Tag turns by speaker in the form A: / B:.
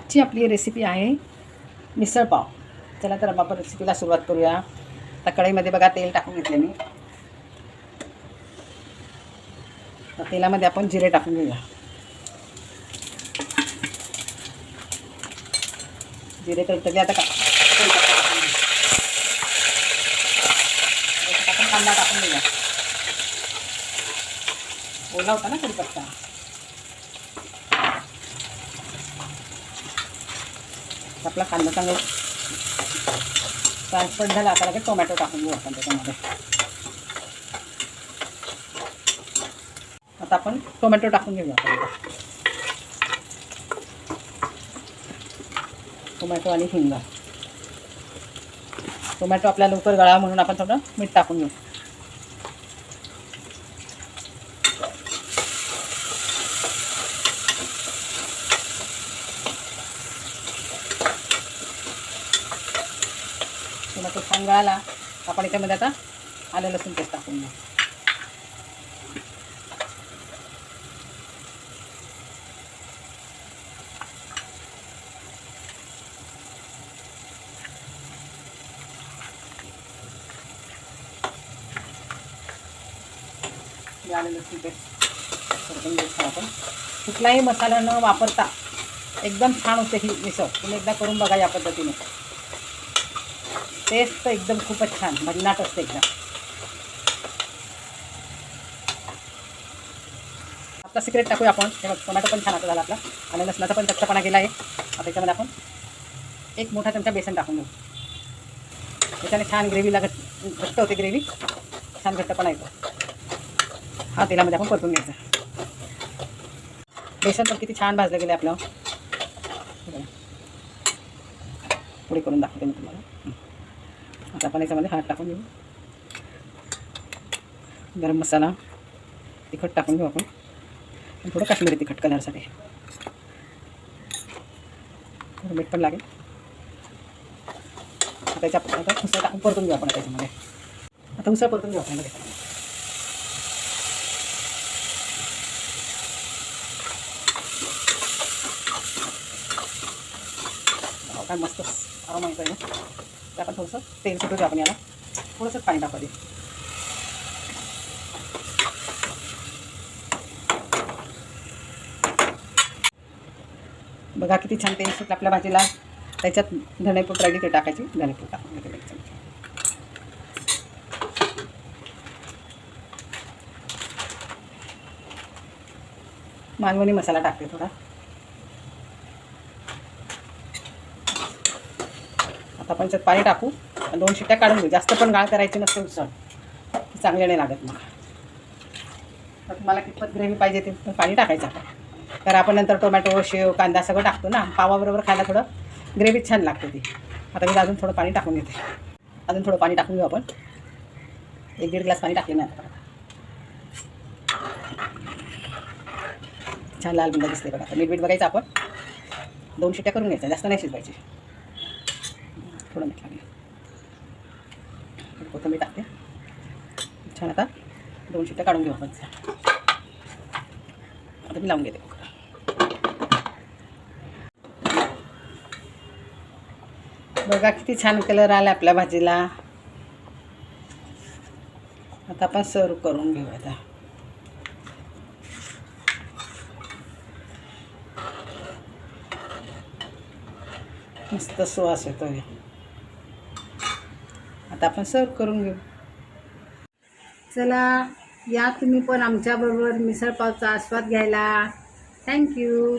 A: आजची आपली रेसिपी आहे मिसळपाव. चला तर आपण रेसिपीला सुरुवात करूया. आता कढईमध्ये बघा तेल टाकून घेतले मी. तेलामध्ये आपण जिरे टाकून घेऊया. जिरे तडतडले आता कांदा टाकून घेऊया. ओला होता ना कढीपत्ता. आपला कांदा चांगला ट्रान्सफर झाला. आता लगेच टोमॅटो टाकून घेऊ आपण त्याच्यामध्ये. आता आपण टोमॅटो टाकून घेऊया. टोमॅटो आणि हिंग. टोमॅटो आपल्या लवकर गळावा म्हणून आपण थोडं मीठ टाकून घेऊ. टोमॅटो छान गळाला आपण याच्यामध्ये आता आलं लसूण पेस्ट टाकून घेऊ. आलं लसूण पेस्ट करून घेऊ आपण. कुठलाही मसाला न वापरता एकदम छान होते ही मिसळ. तुम्ही एकदा करून बघा या पद्धतीने. टेस्ट तर एकदम खूपच छान भन्नाट असते एकदम. आपला सिक्रेट टाकूया आपण. तेव्हा टोमॅटो पण छान आता झाला आपला. आणि लसणाचा पण कच्चापणा गेला आहे. आता त्याच्यामध्ये आपण एक मोठा चमचा बेसन टाकून घेऊ. त्याच्याने छान ग्रेव्ही घट्ट होते. ग्रेव्ही छान घट्टपणा येतो. हा तेलामध्ये आपण परतून घ्यायचं. बेसन पण किती छान भाजलं गेलं आपलं. पुढे करून दाखवते मी तुम्हाला. आता आपण याच्यामध्ये हळद टाकून घेऊ. गरम मसाला तिखट टाकून घेऊ आपण. आणि थोडं काश्मीरी तिखट कलरसाठी. थोडं मीठ पण लागेल. आता आता उसळ टाकून परतून घेऊ आपण त्याच्यामध्ये. आता उसळ परतून घेऊ आपण. काय मस्त आराम आहे ना. तर आपण थोडंसं तेल सुटू देऊ आपण याला. थोडंसं पाणी टाकू दे. बघा किती छान तेल सुटलं आपल्या भाजीला. त्याच्यात धणेपूड राहिली ते टाकायची. धणेपूड टाकून घेते एक चमचा. मालवणी मसाला टाकते थोडा. आता आपण त्यात पाणी टाकू. 2 शिट्ट्या काढून घेऊ. जास्त पण गाळ करायची नसते उसळ. चांगले नाही लागत मग. तर तुम्हाला कितपत ग्रेव्ही पाहिजे ते पाणी टाकायचं आपण. तर आपण नंतर टोमॅटो शेव कांदा सगळं टाकतो ना. पावाबरोबर खायला थोडं ग्रेव्ही छान लागते ती. आता मी अजून थोडं पाणी टाकून घेते. अजून थोडं पाणी टाकून घेऊ आपण. 1-1.5 ग्लास पाणी टाकले ना. छान लाल बुंदा दिसते बघा. आता मीठ बघायचं आपण. 2 शिट्ट्या करून घ्यायच्या. जास्त नाही शिजवायची. थोडं मीठ लागेल. कोथिंबीर टाकते. छान आता 2 शिट्ट्या काढून घेऊ आपण. आता मी लावून घेते. बघा किती छान कलर आला आपल्या भाजीला. आता आपण सर्व करून घेऊ. आता मस्त सुवास येतोय. आता आपण सर्व करून घेऊ. चला या तुम्ही पण आमच्याबरोबर मिसळपावचा आस्वाद घ्यायला. थँक्यू.